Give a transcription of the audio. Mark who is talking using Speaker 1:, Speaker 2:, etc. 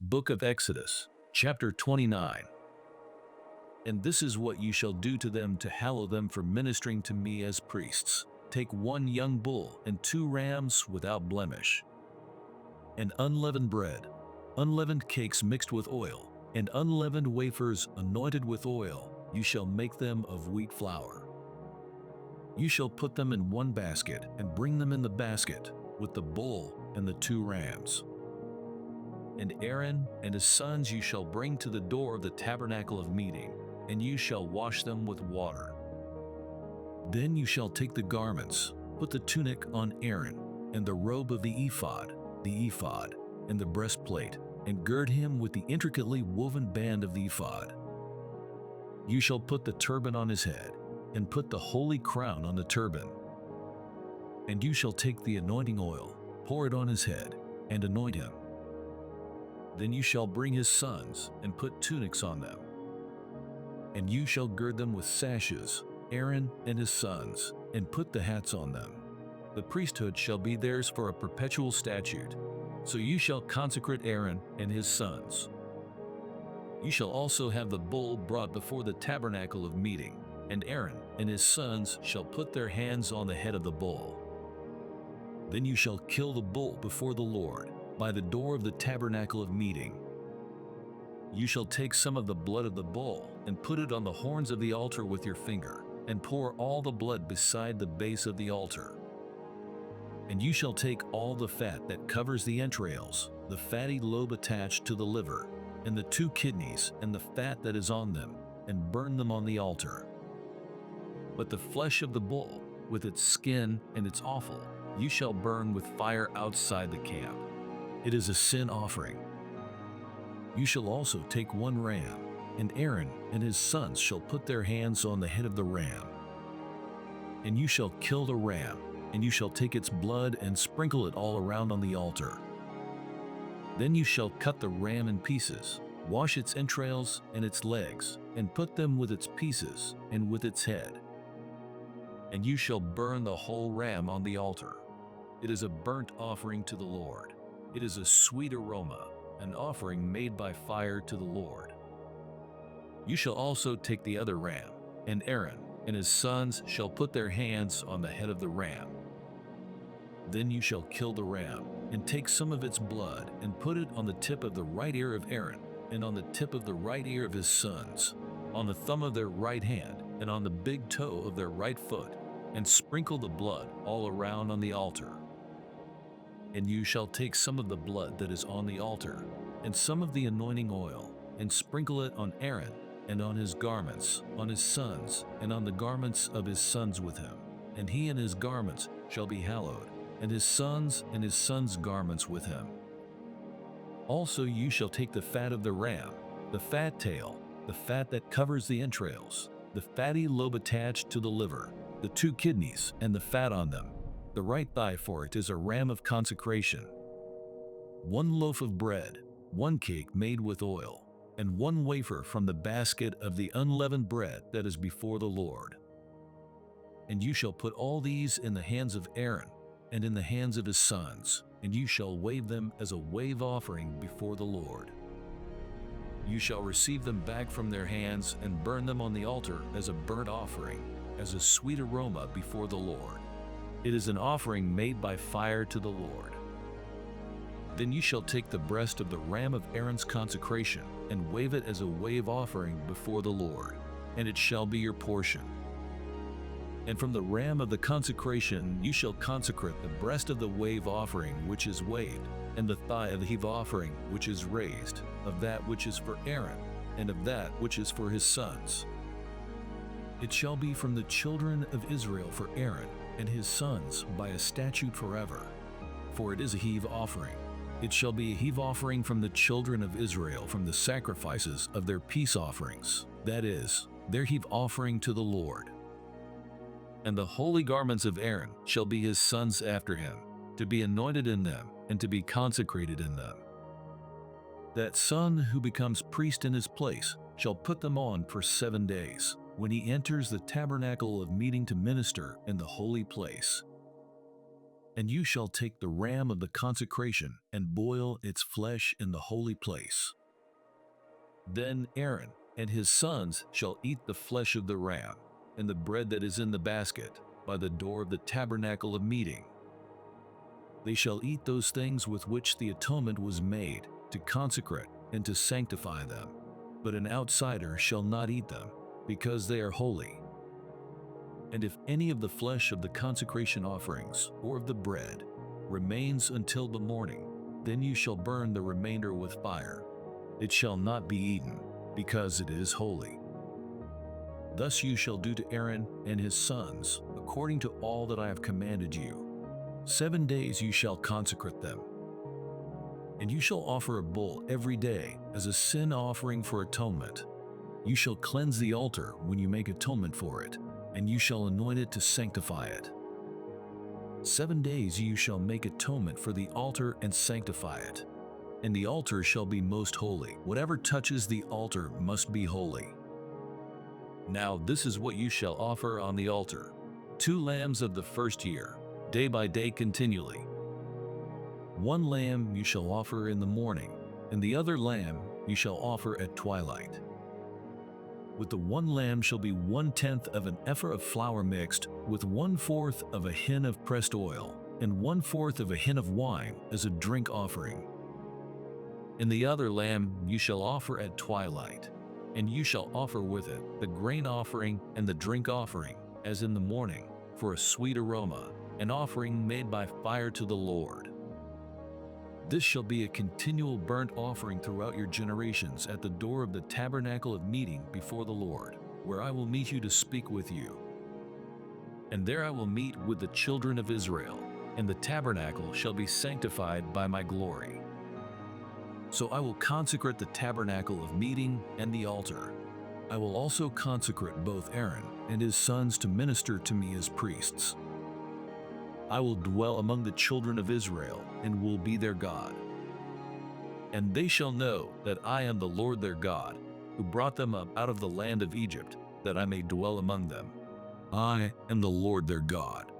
Speaker 1: Book of Exodus, chapter 29. And this is what you shall do to them to hallow them for ministering to me as priests. Take 1 young bull and 2 rams without blemish. And unleavened bread, unleavened cakes mixed with oil, and unleavened wafers anointed with oil, you shall make them of wheat flour. You shall put them in 1 basket and bring them in the basket with the bull and the 2 rams. And Aaron and his sons you shall bring to the door of the tabernacle of meeting, and you shall wash them with water. Then you shall take the garments, put the tunic on Aaron, and the robe of the ephod, and the breastplate, and gird him with the intricately woven band of the ephod. You shall put the turban on his head, and put the holy crown on the turban. And you shall take the anointing oil, pour it on his head, and anoint him. Then you shall bring his sons, and put tunics on them. And you shall gird them with sashes, Aaron and his sons, and put the hats on them. The priesthood shall be theirs for a perpetual statute. So you shall consecrate Aaron and his sons. You shall also have the bull brought before the tabernacle of meeting, and Aaron and his sons shall put their hands on the head of the bull. Then you shall kill the bull before the Lord, by the door of the tabernacle of meeting. You shall take some of the blood of the bull and put it on the horns of the altar with your finger, and pour all the blood beside the base of the altar. And you shall take all the fat that covers the entrails, the fatty lobe attached to the liver, and the 2 kidneys and the fat that is on them, and burn them on the altar. But the flesh of the bull, with its skin and its offal, you shall burn with fire outside the camp. It is a sin offering. You shall also take 1 ram, and Aaron and his sons shall put their hands on the head of the ram. And you shall kill the ram, and you shall take its blood and sprinkle it all around on the altar. Then you shall cut the ram in pieces, wash its entrails and its legs, and put them with its pieces and with its head. And you shall burn the whole ram on the altar. It is a burnt offering to the Lord. It is a sweet aroma, an offering made by fire to the Lord. You shall also take the other ram, and Aaron and his sons shall put their hands on the head of the ram. Then you shall kill the ram, and take some of its blood, and put it on the tip of the right ear of Aaron, and on the tip of the right ear of his sons, on the thumb of their right hand, and on the big toe of their right foot, and sprinkle the blood all around on the altar. And you shall take some of the blood that is on the altar, and some of the anointing oil, and sprinkle it on Aaron, and on his garments, on his sons, and on the garments of his sons with him. And he and his garments shall be hallowed, and his sons' garments with him. Also you shall take the fat of the ram, the fat tail, the fat that covers the entrails, the fatty lobe attached to the liver, the 2 kidneys and the fat on them. The right thigh for it is a ram of consecration. 1 loaf of bread, 1 cake made with oil, and 1 wafer from the basket of the unleavened bread that is before the Lord. And you shall put all these in the hands of Aaron and in the hands of his sons, and you shall wave them as a wave offering before the Lord. You shall receive them back from their hands and burn them on the altar as a burnt offering, as a sweet aroma before the Lord. It is an offering made by fire to the Lord. Then you shall take the breast of the ram of Aaron's consecration, and wave it as a wave offering before the Lord, and it shall be your portion. And from the ram of the consecration you shall consecrate the breast of the wave offering which is waved, and the thigh of the heave offering which is raised, of that which is for Aaron, and of that which is for his sons. It shall be from the children of Israel for Aaron and his sons by a statute forever, for it is a heave offering. It shall be a heave offering from the children of Israel from the sacrifices of their peace offerings, that is, their heave offering to the Lord. And the holy garments of Aaron shall be his sons after him, to be anointed in them and to be consecrated in them. That son who becomes priest in his place shall put them on for 7 days, when he enters the tabernacle of meeting to minister in the holy place. And you shall take the ram of the consecration and boil its flesh in the holy place. Then Aaron and his sons shall eat the flesh of the ram and the bread that is in the basket by the door of the tabernacle of meeting. They shall eat those things with which the atonement was made to consecrate and to sanctify them, but an outsider shall not eat them, because they are holy. And if any of the flesh of the consecration offerings or of the bread remains until the morning, then you shall burn the remainder with fire. It shall not be eaten, because it is holy. Thus you shall do to Aaron and his sons, according to all that I have commanded you. 7 days you shall consecrate them. And you shall offer a bull every day as a sin offering for atonement. You shall cleanse the altar when you make atonement for it, and you shall anoint it to sanctify it. 7 days you shall make atonement for the altar and sanctify it. And the altar shall be most holy. Whatever touches the altar must be holy. Now this is what you shall offer on the altar: 2 lambs of the first year, day by day continually. 1 lamb you shall offer in the morning, and the other lamb you shall offer at twilight. With the 1 lamb shall be 1/10 of an ephah of flour mixed with 1/4 of a hin of pressed oil, and 1/4 of a hin of wine as a drink offering. And the other lamb you shall offer at twilight, and you shall offer with it the grain offering and the drink offering, as in the morning, for a sweet aroma, an offering made by fire to the Lord. This shall be a continual burnt offering throughout your generations at the door of the tabernacle of meeting before the Lord, where I will meet you to speak with you. And there I will meet with the children of Israel, and the tabernacle shall be sanctified by my glory. So I will consecrate the tabernacle of meeting and the altar. I will also consecrate both Aaron and his sons to minister to me as priests. I will dwell among the children of Israel and will be their God. And they shall know that I am the Lord their God, who brought them up out of the land of Egypt, that I may dwell among them. I am the Lord their God.